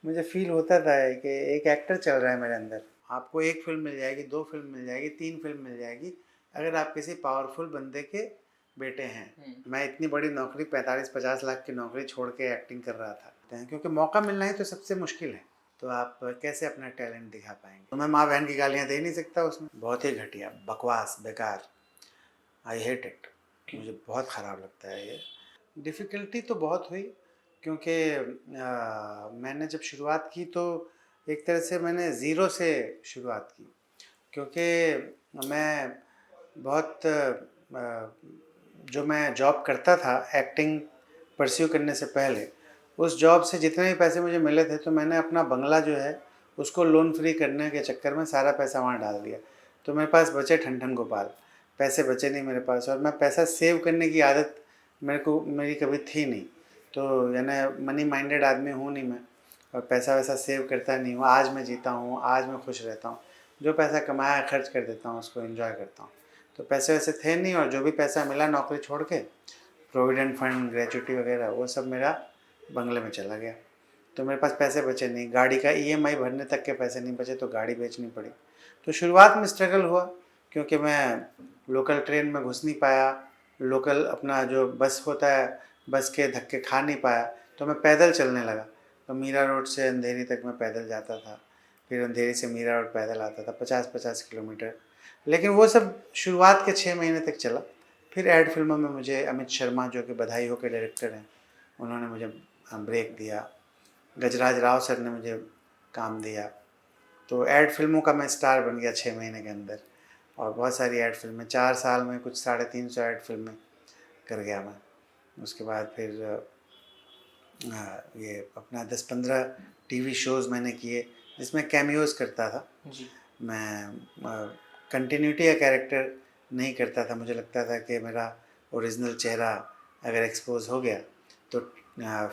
मुझे फ़ील होता था कि एक एक्टर चल रहा है मेरे अंदर। आपको 1 फ़िल्म मिल जाएगी, 2 फ़िल्म मिल जाएगी, 3 फ़िल्म मिल जाएगी, अगर आप किसी पावरफुल बंदे के बेटे हैं। मैं इतनी बड़ी नौकरी 45-50 लाख की नौकरी छोड़ के एक्टिंग कर रहा था। क्योंकि मौका मिलना ही तो सबसे मुश्किल है, तो आप कैसे अपना टैलेंट दिखा पाएँगे? तो मैं माँ-बहन की गालियाँ दे नहीं सकता उसमें। बहुत ही घटिया, बकवास, बेकार, आई हेट इट। मुझे बहुत ख़राब लगता है ये। डिफ़िकल्टी तो बहुत हुई क्योंकि मैंने जब शुरुआत की तो एक तरह से मैंने ज़ीरो से शुरुआत की, क्योंकि मैं बहुत जो मैं जॉब करता था एक्टिंग परस्यू करने से पहले, उस जॉब से जितने भी पैसे मुझे मिले थे तो मैंने अपना बंगला जो है उसको लोन फ्री करने के चक्कर में सारा पैसा वहाँ डाल दिया। तो मेरे पास बचे ठन-ठन गोपाल, पैसे बचे नहीं मेरे पास, और मैं पैसा सेव करने की आदत मेरी कभी थी नहीं। तो यानी मनी माइंडेड आदमी हूँ नहीं मैं, और पैसा वैसा सेव करता नहीं हूँ। आज मैं जीता हूँ, आज मैं खुश रहता हूँ। जो पैसा कमाया खर्च कर देता हूँ, उसको एन्जॉय करता हूँ। तो पैसे वैसे थे नहीं, और जो भी पैसा मिला नौकरी छोड़ के, प्रोविडेंट फंड, ग्रेच्युटी वगैरह, वो सब मेरा बंगले में चला गया। तो मेरे पास पैसे बचे नहीं, गाड़ी का ईएमआई भरने तक के पैसे नहीं बचे, तो गाड़ी बेचनी पड़ी। तो शुरुआत में स्ट्रगल हुआ क्योंकि मैं लोकल ट्रेन में घुस नहीं पाया, लोकल अपना जो बस होता है, बस के धक्के खा नहीं पाया, तो मैं पैदल चलने लगा। तो मीरा रोड से अंधेरी तक मैं पैदल जाता था, फिर अंधेरी से मीरा रोड पैदल आता था, 50-50 किलोमीटर। लेकिन वो सब शुरुआत के 6 महीने तक चला। फिर ऐड फ़िल्मों में मुझे अमित शर्मा, जो कि बधाई हो के डायरेक्टर हैं, उन्होंने मुझे ब्रेक दिया। गजराज राव सर ने मुझे काम दिया। तो ऐड फ़िल्मों का मैं स्टार बन गया 6 महीने के अंदर, और बहुत सारी ऐड फ़िल्में, 4 साल में कुछ 350 ऐड फ़िल्में कर गया मैं। उसके बाद फिर ये अपना 10-15 टीवी शोज़ मैंने किए जिसमें कैमियोज़ करता था। जी। मैं कंटिन्यूटी का कैरेक्टर नहीं करता था। मुझे लगता था कि मेरा ओरिजिनल चेहरा अगर एक्सपोज़ हो गया तो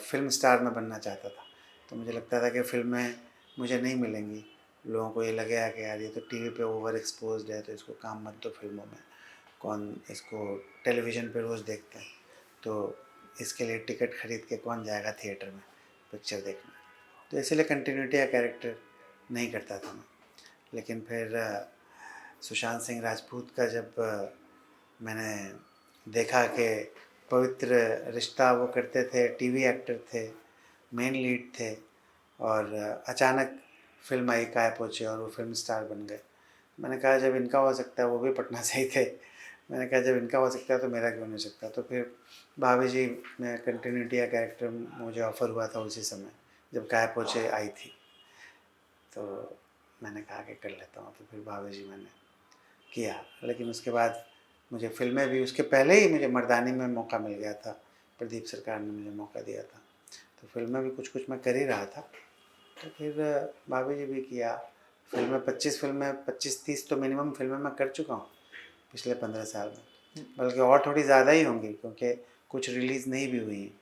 फ़िल्म स्टार मैं बनना चाहता था। तो मुझे लगता था कि फ़िल्में मुझे नहीं मिलेंगी। लोगों को ये लगेगा कि यार ये तो टीवी पे ओवर एक्सपोज़्ड है, तो इसको काम मत दो फ़िल्मों में। कौन इसको टेलीविज़न पे रोज़ देखते हैं, तो इसके लिए टिकट खरीद के कौन जाएगा थिएटर में पिक्चर देखने। तो इसीलिए कंटिन्यूटी का कैरेक्टर नहीं करता था मैं। लेकिन फिर सुशांत सिंह राजपूत का जब मैंने देखा कि पवित्र रिश्ता वो करते थे, टीवी एक्टर थे, मेन लीड थे, और अचानक फ़िल्म आई काय पोछे और वो फ़िल्म स्टार बन गए। मैंने कहा जब इनका हो सकता है, वो भी पटना से ही थे। मैंने कहा जब इनका हो सकता है तो मेरा क्यों नहीं हो सकता। तो फिर भाभी जी में कंटिन्यूटी का कैरेक्टर मुझे ऑफ़र हुआ था उसी समय जब काय पोछे आई थी। तो मैंने कहा कि कर लेता हूँ, तो फिर भाभी जी मैंने किया। लेकिन उसके बाद मुझे फ़िल्में भी, उसके पहले ही मुझे मर्दानी में मौका मिल गया था, प्रदीप सरकार ने मुझे मौका दिया था। तो फ़िल्में भी कुछ-कुछ मैं कर ही रहा था। तो फिर भाभी जी भी किया। फ़िल्में 25 फ़िल्में, 25-30 तो मिनिमम फ़िल्में मैं कर चुका हूँ पिछले 15 साल में। बल्कि और थोड़ी ज़्यादा ही होंगी क्योंकि कुछ रिलीज़ नहीं भी हुई हैं।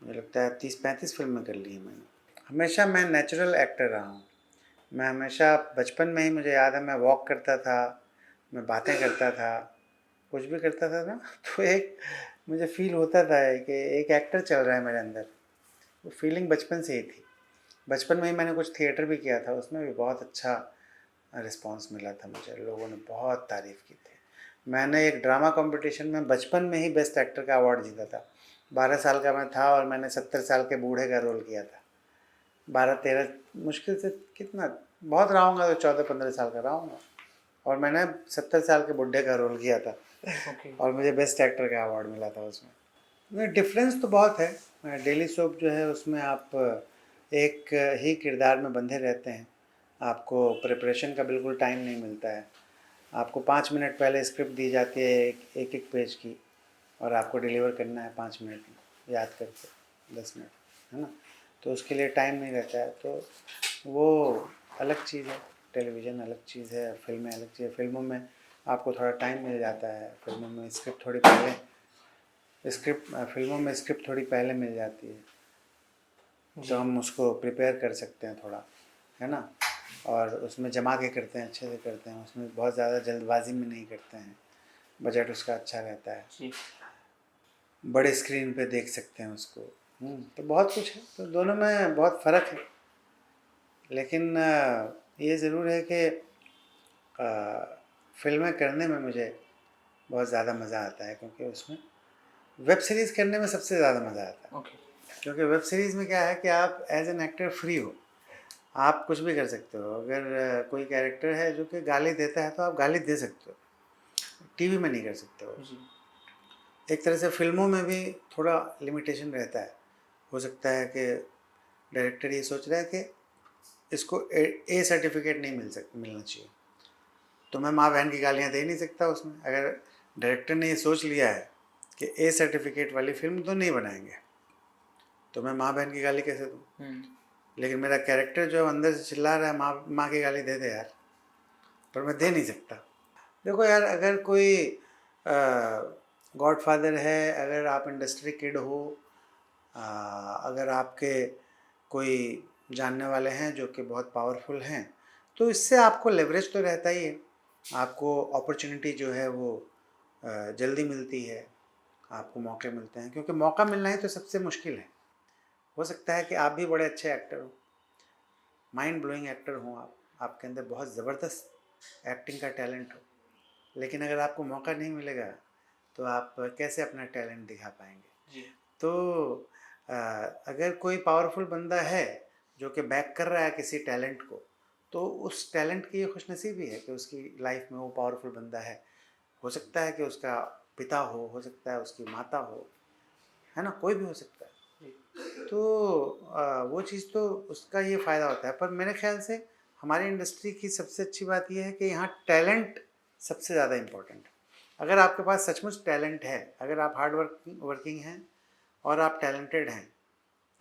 मुझे लगता है 30-35 फ़िल्में कर ली हैं मैंने। हमेशा मैं नेचुरल एक्टर रहा हूँ। मैं हमेशा बचपन में ही, मुझे याद है, मैं वॉक करता था, मैं बातें करता था, कुछ भी करता था ना तो एक मुझे फ़ील होता था कि एक एक्टर चल रहा है मेरे अंदर। वो फीलिंग बचपन से ही थी। बचपन में ही मैंने कुछ थिएटर भी किया था, उसमें भी बहुत अच्छा रिस्पॉन्स मिला था मुझे, लोगों ने बहुत तारीफ़ की थी। मैंने एक ड्रामा कॉम्पिटिशन में बचपन में ही बेस्ट एक्टर का अवार्ड जीता था। 12 साल का मैं था और मैंने 70 साल के बूढ़े का रोल किया था। 12-13, मुश्किल से कितना, बहुत रहा हूँगा तो 14-15 साल का रहा हूँगा, और मैंने 70 साल के बुड्ढे का रोल किया था। ओके। और मुझे बेस्ट एक्टर का अवार्ड मिला था उसमें। नहीं, डिफरेंस तो बहुत है। डेली सोप जो है उसमें आप एक ही किरदार में बंधे रहते हैं। आपको प्रिपरेशन का बिल्कुल टाइम नहीं मिलता है। आपको 5 मिनट पहले स्क्रिप्ट दी जाती है एक पेज की, और आपको डिलीवर करना है 5 मिनट में याद करके, 10 मिनट, है ना? तो उसके लिए टाइम नहीं रहता है। तो वो अलग चीज़ है, टेलीविज़न अलग चीज़ है, फ़िल्में अलग चीज़ है। फ़िल्मों में आपको थोड़ा टाइम मिल जाता है, फ़िल्मों में स्क्रिप्ट थोड़ी पहले, फ़िल्मों में स्क्रिप्ट थोड़ी पहले मिल जाती है, तो जी। हम उसको प्रिपेयर कर सकते हैं थोड़ा, है ना? और उसमें जमा के करते हैं, अच्छे से करते हैं, उसमें बहुत ज़्यादा जल्दबाज़ी में नहीं करते हैं, बजट उसका अच्छा रहता है, जी। बड़े स्क्रीन पे देख सकते हैं उसको। तो बहुत कुछ है, तो दोनों में बहुत फ़र्क है। लेकिन ये ज़रूर है कि फ़िल्में करने में मुझे बहुत ज़्यादा मज़ा आता है, क्योंकि उसमें वेब सीरीज़ करने में सबसे ज़्यादा मज़ा आता है। ओके। क्योंकि वेब सीरीज़ में क्या है कि आप एज एन एक्टर फ्री हो, आप कुछ भी कर सकते हो। अगर कोई कैरेक्टर है जो कि गाली देता है तो आप गाली दे सकते हो, टीवी में नहीं कर सकते हो। जी। एक तरह से फिल्मों में भी थोड़ा लिमिटेशन रहता है। हो सकता है कि डायरेक्टर ये सोच रहा है कि इसको ए सर्टिफिकेट नहीं मिलना चाहिए, तो मैं माँ बहन की गालियाँ दे नहीं सकता उसमें। अगर डायरेक्टर ने ये सोच लिया है कि ए सर्टिफिकेट वाली फिल्म तो नहीं बनाएंगे, तो मैं माँ बहन की गाली कैसे दूँ? लेकिन मेरा कैरेक्टर जो अंदर से चिल्ला रहा है माँ माँ की गाली दे दे यार, पर मैं दे नहीं सकता। देखो यार, अगर कोई गॉडफादर है, अगर आप इंडस्ट्री किड हो, अगर आपके कोई जानने वाले हैं जो कि बहुत पावरफुल हैं, तो इससे आपको लेवरेज तो रहता ही है, आपको अपॉर्चुनिटी जो है वो जल्दी मिलती है, आपको मौके मिलते हैं, क्योंकि मौका मिलना ही तो सबसे मुश्किल है। हो सकता है कि आप भी बड़े अच्छे एक्टर हो, माइंड ब्लोइंग एक्टर हो, आपके अंदर बहुत ज़बरदस्त एक्टिंग का टैलेंट हो, लेकिन अगर आपको मौका नहीं मिलेगा तो आप कैसे अपना टैलेंट दिखा पाएंगे? जी। तो अगर कोई पावरफुल बंदा है जो कि बैक कर रहा है किसी टैलेंट को, तो उस टैलेंट की ये खुशनसीबी है कि उसकी लाइफ में वो पावरफुल बंदा है। हो सकता है कि उसका पिता हो सकता है उसकी माता हो, है ना, कोई भी हो सकता है। तो वो चीज़ तो उसका ये फ़ायदा होता है। पर मेरे ख्याल से हमारी इंडस्ट्री की सबसे अच्छी बात ये है कि यहाँ टैलेंट सबसे ज़्यादा इम्पोर्टेंट है। अगर आपके पास सचमुच टैलेंट है, अगर आप हार्ड वर्किंग हैं और आप टैलेंटेड हैं,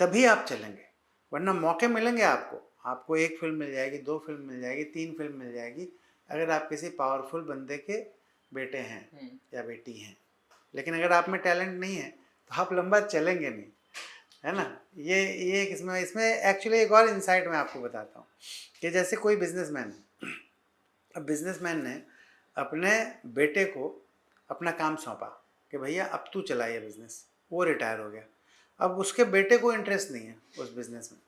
तभी आप चलेंगे, वरना मौके मिलेंगे आपको। आपको 1 फ़िल्म मिल जाएगी, 2 फ़िल्म मिल जाएगी, 3 फ़िल्म मिल जाएगी, अगर आप किसी पावरफुल बंदे के बेटे हैं या बेटी हैं। लेकिन अगर आप में टैलेंट नहीं है तो आप लंबा चलेंगे नहीं, है ना? ये एक इसमें इसमें एक्चुअली एक और इनसाइट मैं आपको बताता हूँ कि जैसे कोई बिजनेसमैन है, अब बिजनेसमैन ने अपने बेटे को अपना काम सौंपा कि भैया अब तू चला ये बिज़नेस, वो रिटायर हो गया। अब उसके बेटे को इंटरेस्ट नहीं है उस बिज़नेस में,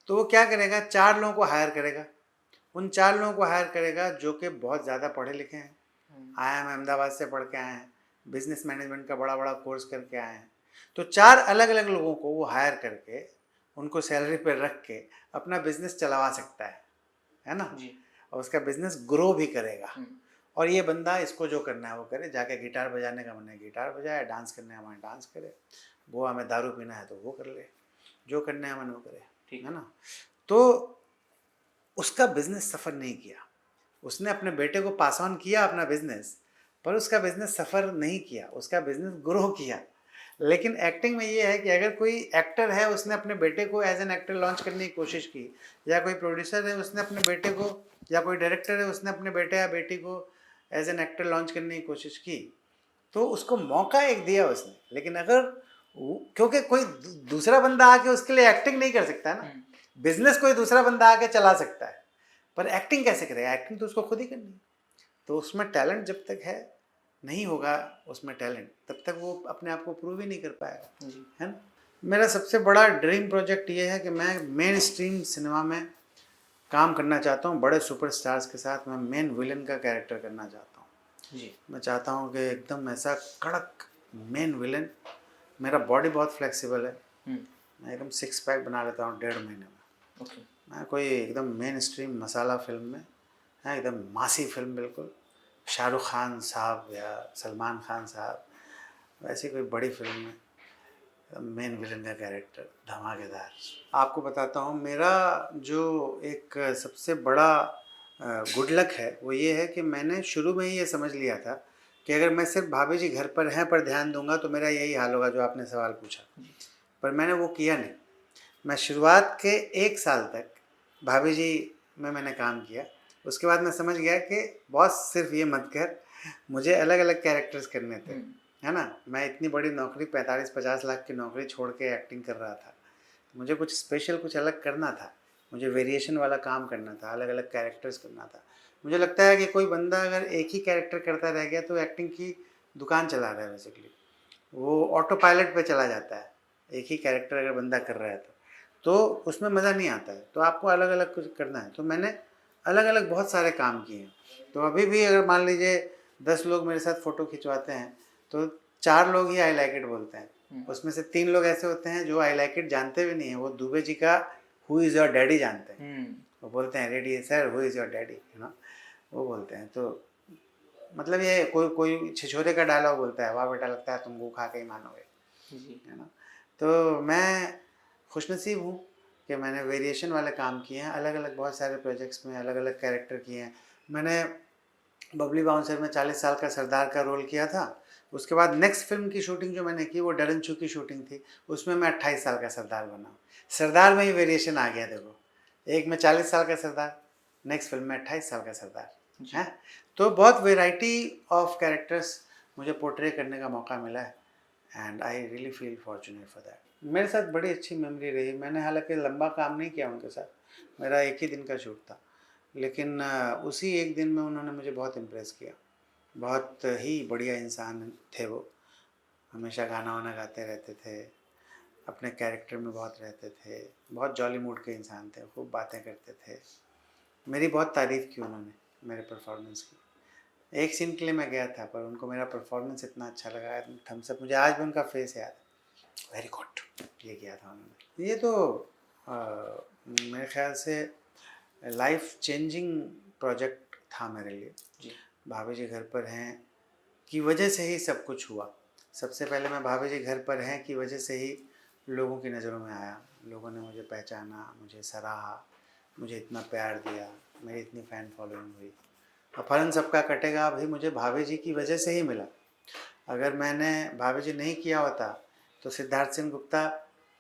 तो वो क्या करेगा, 4 लोगों को हायर करेगा। उन 4 लोगों को हायर करेगा जो कि बहुत ज़्यादा पढ़े लिखे हैं, IIM अहमदाबाद से पढ़ के आए हैं, बिजनेस मैनेजमेंट का बड़ा बड़ा कोर्स करके आए हैं। तो 4 अलग अलग लोगों को वो हायर करके उनको सैलरी पर रख के अपना बिजनेस चलवा सकता है ना? जी। और उसका बिजनेस ग्रो भी करेगा। और ये बंदा इसको जो करना है वो करे, जाके गिटार बजाने का मन है गिटार बजाए, डांस करने का मन है डांस करे, गोवा में दारू पीना है तो वो कर ले, जो करने का मन वो करे, है ना? तो उसका बिजनेस सफ़र नहीं किया, उसने अपने बेटे को पास ऑन किया अपना बिजनेस, पर उसका बिजनेस सफ़र नहीं किया, उसका बिजनेस ग्रो किया। लेकिन एक्टिंग में ये है कि अगर कोई एक्टर है, उसने अपने बेटे को एज एन एक्टर लॉन्च करने की कोशिश की, या कोई प्रोड्यूसर है उसने अपने बेटे को, या कोई डायरेक्टर है उसने अपने बेटे या बेटी को एज एन एक्टर लॉन्च करने की कोशिश की, तो उसको मौका एक दिया उसने। लेकिन अगर क्योंकि कोई दूसरा बंदा आके उसके लिए एक्टिंग नहीं कर सकता ना, बिजनेस कोई दूसरा बंदा आके चला सकता है, पर एक्टिंग कैसे करेगा? एक्टिंग तो उसको खुद ही करनी है। तो उसमें टैलेंट जब तक है, नहीं होगा उसमें टैलेंट, तब तक वो अपने आप को प्रूव ही नहीं कर पाएगा, है ना? मेरा सबसे बड़ा ड्रीम प्रोजेक्ट ये है कि मैं मेन स्ट्रीम सिनेमा में काम करना चाहता हूँ, बड़े सुपरस्टार्स के साथ मैं मेन विलन का कैरेक्टर करना चाहता हूँ जी। मैं चाहता हूँ कि एकदम ऐसा कड़क मेन विलन, मेरा बॉडी बहुत फ्लेक्सिबल है, मैं एकदम 6 पैक बना लेता हूँ 1.5 महीने में। मैं कोई एकदम मेन स्ट्रीम मसाला फिल्म में, है एकदम मासी फिल्म, बिल्कुल शाहरुख खान साहब या सलमान खान साहब, वैसी कोई बड़ी फिल्म में मेन विलन का कैरेक्टर धमाकेदार। आपको बताता हूँ, मेरा जो एक सबसे बड़ा गुड लक है वो ये है कि मैंने शुरू में ही ये समझ लिया था कि अगर मैं सिर्फ भाभी जी घर पर हैं पर ध्यान दूंगा तो मेरा यही हाल होगा जो आपने सवाल पूछा, पर मैंने वो किया नहीं। मैं शुरुआत के 1 साल तक भाभी जी में मैंने काम किया, उसके बाद मैं समझ गया कि बॉस सिर्फ ये मत कर, मुझे अलग अलग कैरेक्टर्स करने थे, है ना? मैं इतनी बड़ी नौकरी 45-50 लाख की नौकरी छोड़ के एक्टिंग कर रहा था, मुझे कुछ स्पेशल, कुछ अलग करना था, मुझे वेरिएशन वाला काम करना था, अलग अलग कैरेक्टर्स करना था। मुझे लगता है कि कोई बंदा अगर एक ही कैरेक्टर करता रह गया तो एक्टिंग की दुकान चला रहा है बेसिकली, वो ऑटो पायलट पे चला जाता है, एक ही कैरेक्टर अगर बंदा कर रहा है तो। तो उसमें मज़ा नहीं आता है, तो आपको अलग अलग कुछ करना है। तो मैंने अलग अलग बहुत सारे काम किए हैं। तो अभी भी अगर मान लीजिए 10 लोग मेरे साथ फ़ोटो खिंचवाते हैं तो 4 लोग ही आई लाइक इट बोलते हैं। उसमें से 3 लोग ऐसे होते हैं जो आई लाइक इट जानते भी नहीं हैं, वो दुबे जी का हु इज़ योर डैडी जानते हैं। वो बोलते हैं ready sir who is your daddy, you know, वो बोलते हैं। तो मतलब ये कोई कोई छिछोरे का डायलॉग बोलता है, वाह बेटा लगता है तुम गू खा के ही मानोगे, है ना। तो मैं खुशनसीब हूँ कि मैंने वेरिएशन वाले काम किए हैं, अलग अलग बहुत सारे प्रोजेक्ट्स में अलग अलग कैरेक्टर किए हैं। मैंने बबली बाउंसर में 40 साल का सरदार का रोल किया था। उसके बाद नेक्स्ट फिल्म की शूटिंग जो मैंने की वो डरनचू की शूटिंग थी, उसमें मैं 28 साल का सरदार बना। सरदार में ही वेरिएशन आ गया, देखो, एक में 40 साल का सरदार, नेक्स्ट फिल्म में 28 साल का सरदार है। तो बहुत वेराइटी ऑफ कैरेक्टर्स मुझे पोर्ट्रे करने का मौका मिला है and I really feel fortunate for that. मेरे साथ बड़ी अच्छी मेमोरी रही। मैंने हालांकि लंबा काम नहीं किया उनके साथ, मेरा एक ही दिन का शूट था, लेकिन उसी एक दिन में उन्होंने मुझे बहुत इम्प्रेस किया। बहुत ही बढ़िया इंसान थे वो, हमेशा गाना वाना गाते रहते थे, अपने कैरेक्टर में बहुत रहते थे, बहुत जॉली मूड के इंसान थे, खूब बातें करते थे। मेरी बहुत तारीफ़ की उन्होंने मेरे परफॉर्मेंस की। एक सीन के लिए मैं गया था पर उनको मेरा परफॉर्मेंस इतना अच्छा लगा, थम्स अप, मुझे आज भी उनका फेस याद है, वेरी गुड, ये किया था उन्होंने। ये तो मेरे ख्याल से लाइफ चेंजिंग प्रोजेक्ट था मेरे लिए जी। भाभी जी घर पर हैं की वजह से ही सब कुछ हुआ। सबसे पहले मैं भाभी जी घर पर हैं की वजह से ही लोगों की नज़रों में आया, लोगों ने मुझे पहचाना, मुझे सराहा, मुझे इतना प्यार दिया, मेरी इतनी फ़ैन फॉलोइंग हुई। और फलन सबका कटेगा भी मुझे भाभी जी की वजह से ही मिला। अगर मैंने भाभी जी नहीं किया होता तो सिद्धार्थ सिंह गुप्ता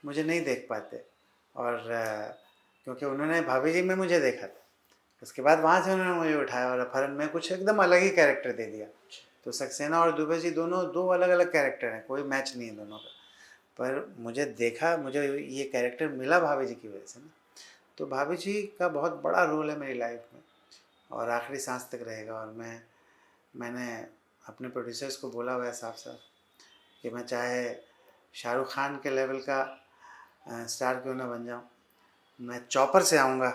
मुझे नहीं देख पाते, और क्योंकि उन्होंने भाभी जी में मुझे देखा था, उसके बाद वहाँ से उन्होंने मुझे उठाया और अपहरण में कुछ एकदम अलग ही कैरेक्टर दे दिया। तो सक्सेना और दुबे जी दोनों दो अलग अलग कैरेक्टर हैं, कोई मैच नहीं है दोनों का, पर मुझे देखा, मुझे ये कैरेक्टर मिला भाभी जी की वजह से ना। तो भाभी जी का बहुत बड़ा रोल है मेरी लाइफ में और आखिरी सांस तक रहेगा। और मैंने अपने प्रोड्यूसर्स को बोला हुआ है साफ साफ कि मैं चाहे शाहरुख खान के लेवल का स्टार क्यों ना बन जाऊँ, मैं चॉपर से आऊँगा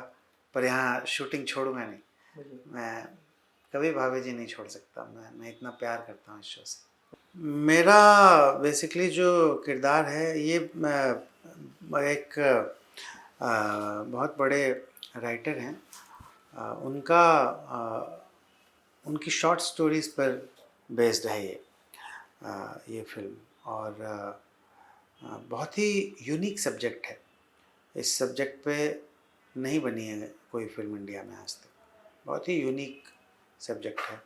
पर यहाँ शूटिंग छोड़ूंगा नहीं। मैं कभी भाभी जी नहीं छोड़ सकता, मैं इतना प्यार करता हूँ इस शो से। मेरा बेसिकली जो किरदार है ये एक बहुत बड़े राइटर हैं, उनकी शॉर्ट स्टोरीज़ पर बेस्ड है ये फिल्म। और बहुत ही यूनिक सब्जेक्ट है, इस सब्जेक्ट पे नहीं बनी है कोई फिल्म इंडिया में आज तक, बहुत ही यूनिक सब्जेक्ट है।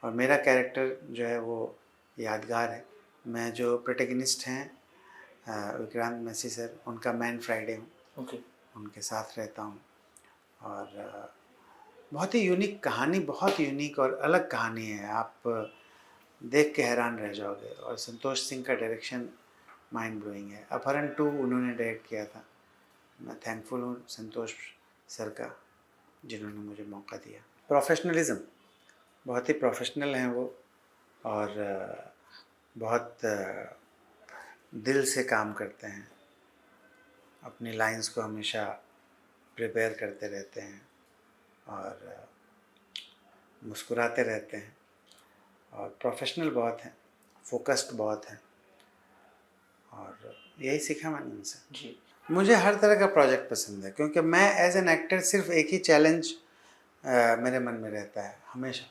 और मेरा कैरेक्टर जो है वो यादगार है। मैं जो प्रोटैगनिस्ट हैं विक्रांत मैसी सर, उनका मैन फ्राइडे हूँ, उनके साथ रहता हूँ। और बहुत ही यूनिक कहानी, बहुत यूनिक और अलग कहानी है, आप देख के हैरान रह जाओगे। और संतोष सिंह का डायरेक्शन माइंड ब्लोइंग है। अपहरण 2 उन्होंने डायरेक्ट किया था, मैं थैंकफुल हूँ संतोष सर का जिन्होंने मुझे मौका दिया। प्रोफेशनलिज्म, बहुत ही प्रोफेशनल हैं वो, और बहुत दिल से काम करते हैं, अपनी लाइंस को हमेशा प्रिपेयर करते रहते हैं और मुस्कुराते रहते हैं और प्रोफेशनल बहुत हैं, फोकस्ड बहुत हैं, और यही सीखा मैंने उनसे जी। मुझे हर तरह का प्रोजेक्ट पसंद है क्योंकि मैं एज एन एक्टर सिर्फ एक ही चैलेंज मेरे मन में रहता है हमेशा,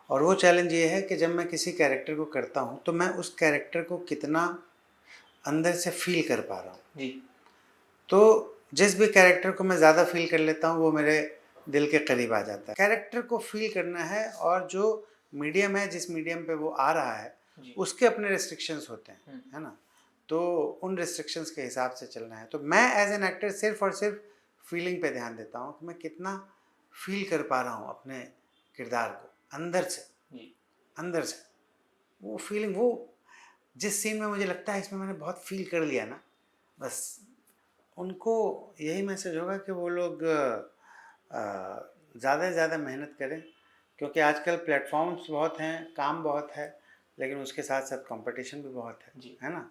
और वो चैलेंज ये है कि जब मैं किसी कैरेक्टर को करता हूँ तो मैं उस कैरेक्टर को कितना अंदर से फील कर पा रहा हूँ जी। तो जिस भी कैरेक्टर को मैं ज़्यादा फील कर लेता हूँ वो मेरे दिल के करीब आ जाता है। कैरेक्टर को फील करना है, और जो मीडियम है, जिस मीडियम पे वो आ रहा है उसके अपने रिस्ट्रिक्शंस होते हैं, है ना, तो उन रिस्ट्रिक्शंस के हिसाब से चलना है। तो मैं एज एन एक्टर सिर्फ और सिर्फ फीलिंग पे ध्यान देता हूँ कि मैं कितना फील कर पा रहा हूँ अपने किरदार को अंदर से, अंदर से वो फीलिंग, वो जिस सीन में मुझे लगता है इसमें मैंने बहुत फील कर लिया ना, बस उनको यही मैसेज होगा कि वो लोग ज़्यादा से ज़्यादा मेहनत करें, क्योंकि आजकल प्लेटफॉर्म्स बहुत हैं, काम बहुत है, लेकिन उसके साथ साथ कंपटीशन भी बहुत है जी, है ना।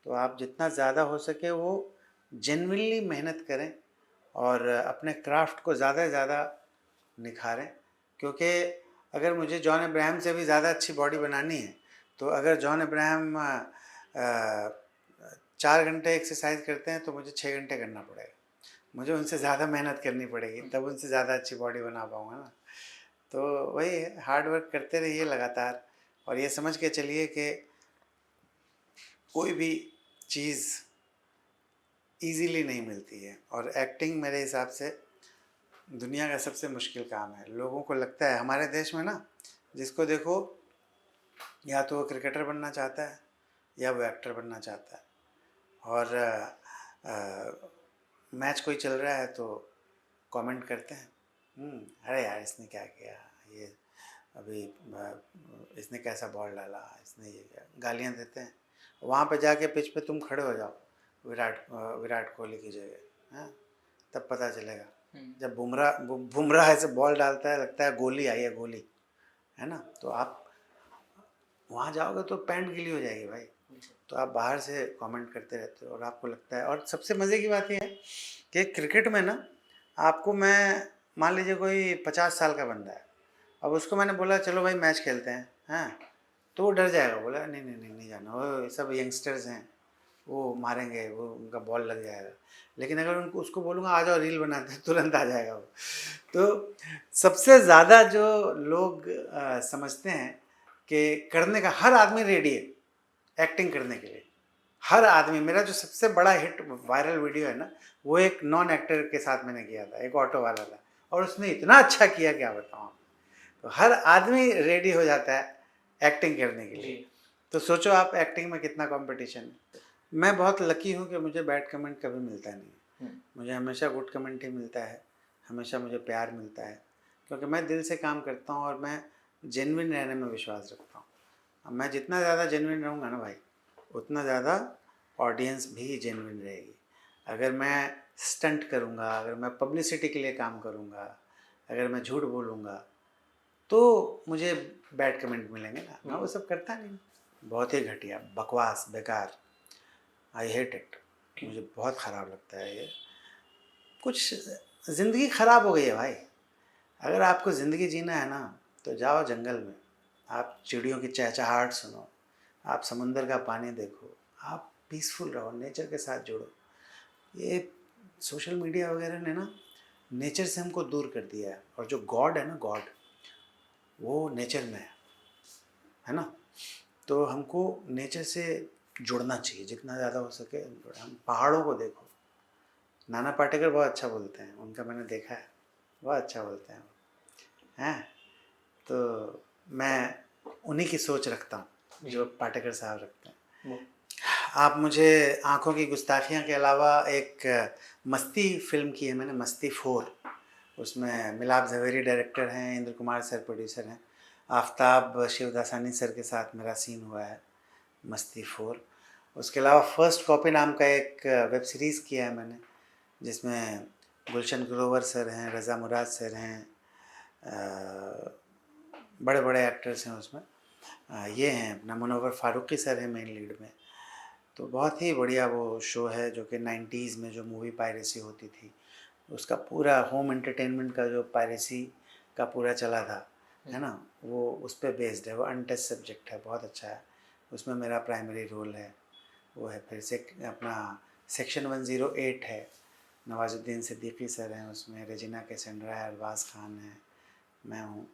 तो आप जितना ज़्यादा हो सके वो जेन्युइनली मेहनत करें और अपने क्राफ्ट को ज़्यादा से ज़्यादा निखारें। क्योंकि अगर मुझे जॉन अब्राहम से भी ज़्यादा अच्छी बॉडी बनानी है, तो अगर जॉन अब्राहम 4 घंटे एक्सरसाइज करते हैं तो मुझे 6 घंटे करना पड़ेगा। मुझे उनसे ज़्यादा मेहनत करनी पड़ेगी, तब उनसे ज़्यादा अच्छी बॉडी बना पाऊँगा ना। तो वही है, हार्ड वर्क करते रहिए लगातार, और ये समझ के चलिए कि कोई भी चीज़ ईज़िली नहीं मिलती है, और एक्टिंग मेरे हिसाब से दुनिया का सबसे मुश्किल काम है। लोगों को लगता है हमारे देश में ना, जिसको देखो या तो वो क्रिकेटर बनना चाहता है या वो एक्टर बनना चाहता है, और मैच कोई चल रहा है तो कमेंट करते हैं, अरे यार इसने क्या किया, ये अभी इसने कैसा बॉल डाला, इसने ये किया, गालियाँ देते हैं। वहाँ पे जाके पिच पे तुम खड़े हो जाओ विराट कोहली की जगह, हैं, तब पता चलेगा। जब बुमराह ऐसे बॉल डालता है, लगता है गोली आई है, गोली, है ना। तो आप वहाँ जाओगे तो पैंट गीली हो जाएगी भाई। तो आप बाहर से कमेंट करते रहते हो और आपको लगता है। और सबसे मज़े की बात यह है कि क्रिकेट में ना, आपको मैं मान लीजिए कोई 50 साल का बंदा है, अब उसको मैंने बोला चलो भाई मैच खेलते हैं, तो वो डर जाएगा, बोला नहीं नहीं नहीं नहीं जाना, वो सब यंगस्टर्स हैं, वो मारेंगे, वो उनका बॉल लग जाएगा। लेकिन अगर उनको उसको बोलूँगा आ जाओ रील बनाते हैं, तुरंत आ जाएगा वो। तो सबसे ज़्यादा जो लोग समझते हैं कि करने का, हर आदमी रेडी है एक्टिंग करने के लिए, हर आदमी। मेरा जो सबसे बड़ा हिट वायरल वीडियो है ना, वो एक नॉन एक्टर के साथ मैंने किया था, एक ऑटो वाला था, और उसने इतना अच्छा किया, क्या बताऊँ। तो हर आदमी रेडी हो जाता है एक्टिंग करने के लिए। तो सोचो आप एक्टिंग में कितना कंपटीशन है। मैं बहुत लकी हूँ कि मुझे बैड कमेंट कभी मिलता नहीं, मुझे हमेशा गुड कमेंट ही मिलता है, हमेशा मुझे प्यार मिलता है, क्योंकि मैं दिल से काम करता हूँ और मैं जेन्युइन रहने में विश्वास रखता हूँ। अब मैं जितना ज़्यादा जेन्युइन रहूँगा ना भाई, उतना ज़्यादा ऑडियंस भी जेन्युइन रहेगी। अगर मैं स्टंट करूँगा, अगर मैं पब्लिसिटी के लिए काम करूँगा, अगर मैं झूठ बोलूँगा, तो मुझे बैड कमेंट मिलेंगे ना। मैं वो सब करता नहीं, बहुत ही घटिया, बकवास, बेकार, आई हेट इट, मुझे बहुत ख़राब लगता है ये। कुछ ज़िंदगी ख़राब हो गई है भाई। अगर आपको ज़िंदगी जीना है ना, तो जाओ जंगल में, आप चिड़ियों की चहचहाहट सुनो, आप समंदर का पानी देखो, आप पीसफुल रहो, नेचर के साथ जुड़ो। ये सोशल मीडिया वगैरह ने ना नेचर से हमको दूर कर दिया है, और जो गॉड है ना, गॉड वो नेचर में है ना। तो हमको नेचर से जुड़ना चाहिए जितना ज़्यादा हो सके। हम पहाड़ों को देखो, नाना पाटेकर बहुत अच्छा बोलते हैं, उनका मैंने देखा है, बहुत अच्छा बोलते हैं। तो मैं उन्हीं की सोच रखता हूँ जो पाटेकर साहब रखते हैं। आप मुझे आँखों की गुस्ताखियाँ के अलावा एक मस्ती फिल्म की है मैंने, मस्ती 4, उसमें मिलाप ज़वेरी डायरेक्टर हैं, इंद्र कुमार सर प्रोड्यूसर हैं, आफ्ताब शिवदासानी सर के साथ मेरा सीन हुआ है, मस्ती 4। उसके अलावा फर्स्ट कॉपी नाम का एक वेब सीरीज़ किया है मैंने, जिसमें गुलशन ग्रोवर सर हैं, रज़ा मुराद सर हैं, बड़े बड़े एक्टर्स हैं उसमें। ये हैं अपना मुनव्वर फ़ारूकी सर हैं मेन लीड में। तो बहुत ही बढ़िया वो शो है, जो कि 90s में जो मूवी पायरेसी होती थी, उसका पूरा होम एंटरटेनमेंट का जो पायरेसी का पूरा चला था, है ना, वो उस पर बेस्ड है। वो अनटच सब्जेक्ट है, बहुत अच्छा है। उसमें मेरा प्राइमरी रोल है, वो है। फिर से अपना सेक्शन 108 है, नवाजुद्दीन सिद्दीकी सर हैं उसमें, रेजिना कैसेंड्रा है, अरबाज़ खान है, मैं हूँ।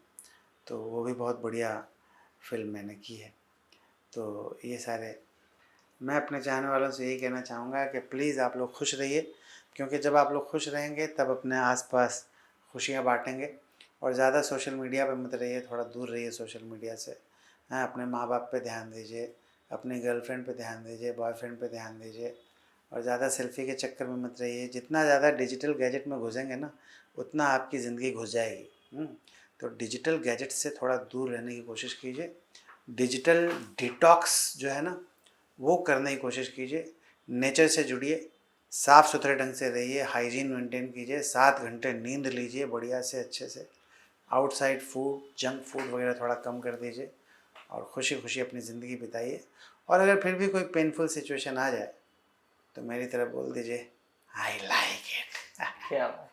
तो वो भी बहुत बढ़िया फिल्म मैंने की है। तो ये सारे, मैं अपने चाहने वालों से यही कहना चाहूँगा कि प्लीज़ आप लोग खुश रहिए, क्योंकि जब आप लोग खुश रहेंगे तब अपने आसपास खुशियाँ बांटेंगे। और ज़्यादा सोशल मीडिया पे मत रहिए, थोड़ा दूर रहिए सोशल मीडिया से। हाँ, अपने माँ बाप पे ध्यान दीजिए, अपनी गर्लफ्रेंड पे ध्यान दीजिए, बॉयफ्रेंड पे ध्यान दीजिए, और ज़्यादा सेल्फ़ी के चक्कर में मत रहिए। जितना ज़्यादा डिजिटल गैजेट में घुसेंगे ना, उतना आपकी ज़िंदगी घुस जाएगी। तो डिजिटल गैजेट से थोड़ा दूर रहने की कोशिश कीजिए। डिजिटल डिटॉक्स जो है ना, वो करने की कोशिश कीजिए। नेचर से जुड़िए, साफ़ सुथरे ढंग से रहिए, हाइजीन मेंटेन कीजिए, 7 घंटे नींद लीजिए बढ़िया से, अच्छे से। आउटसाइड फूड, जंक फूड वगैरह थोड़ा कम कर दीजिए, और खुशी खुशी अपनी ज़िंदगी बिताइए। और अगर फिर भी कोई पेनफुल सिचुएशन आ जाए तो मेरी तरफ बोल दीजिए, आई लाइक इट। क्या बात